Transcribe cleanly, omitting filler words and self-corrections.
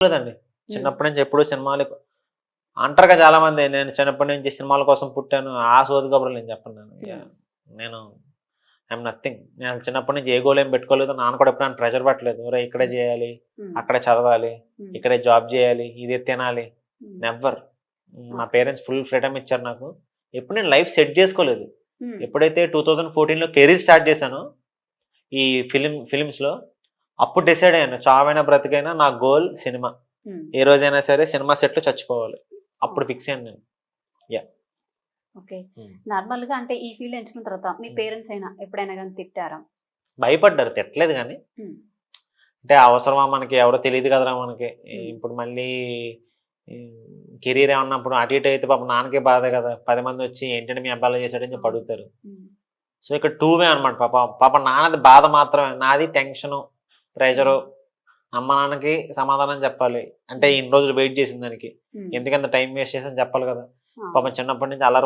లేదండి. హ్మ్. చిన్నప్పటి నుంచి ఎప్పుడు సినిమాలు అంటారుగా చాలామంది నేను చిన్నప్పటి నుంచి సినిమాల కోసం పుట్టాను. ఆ సోది కబుర్లు నేను చెప్పను నేను. హ్మ్. నేను ఐయామ్ నథింగ్. నేను అసలు చిన్నప్పటి నుంచి ఏ గోల్ ఏం పెట్టుకోలేదు. నాన్న కూడా ఎప్పుడు నన్ను ప్రెషర్ పెట్టలేదు. ఒరేయ్! ఇక్కడే హ్మ్. చేయాలి, హ్మ్. అక్కడే చదవాలి, హ్మ్. ఇక్కడే జాబ్ చేయాలి, ఇదే తినాలి. హ్మ్. నెవ్వర్. మా ఓకే. పేరెంట్స్ ఫుల్ ఫ్రీడమ్ ఇచ్చారు నాకు. ఎప్పుడు నేను లైఫ్ సెట్ చేసుకోలేదు. హ్మ్. ఎప్పుడైతే 2014లో కెరీర్ స్టార్ట్ చేశానో ఈ ఫిల్మ్స్‌లో అప్పుడు డిసైడ్ అయ్యాను. చావైనా బ్రతికైనా నా గోల్ సినిమా. హ్మ్. ఏ రోజైనా సరే సినిమా సెట్‌లో చచ్చిపోవాలి. అప్పుడు ఓకే. ఫిక్స్ అయ్యాను నేను. యాహ్! ఓకే. హ్మ్. నార్మల్‌గా అంటే ఈ ఫీల్డ్ ఎంచుకున్న తర్వాత మీ హ్మ్. పేరెంట్స్ అయినా ఎప్పుడైనా గాని తిట్టారా? భయపడ్డారు. తిట్టలేదు గానీ, హ్మ్. అంటే అవసరమా మనకి ఎవరో తెలీదు కదరా మనకి. హ్మ్. ఇప్పుడు మళ్ళీ కెరీర్ ఏమన్నప్పుడు అటు ఇటు అయితే పాపం నాన్నకే బాధే కదా! 10 మందొచ్చి ఏంటంటే మీ అబ్బాయి అలా చేసాడని చెప్పి అవును. అడుగుతారు. హ్మ్. సో, ఇక్కడ టూ వే అనమాట పాపం నాన్నది బాధ మాత్రమే. నాది టెన్షను, హ్మ్. ప్రెషరు. అమ్మ, నాన్నకి సమాధానం చెప్పాలి. అంటే హ్మ్. ఇన్ని రోజులు వెయిట్ చేసిన దానికి. హ్మ్. ఎందుకంత టైం వేస్ట్ చేశానని చెప్పాలి కదా! అవును. పాపం చిన్నప్పటి నుంచి అల్లరి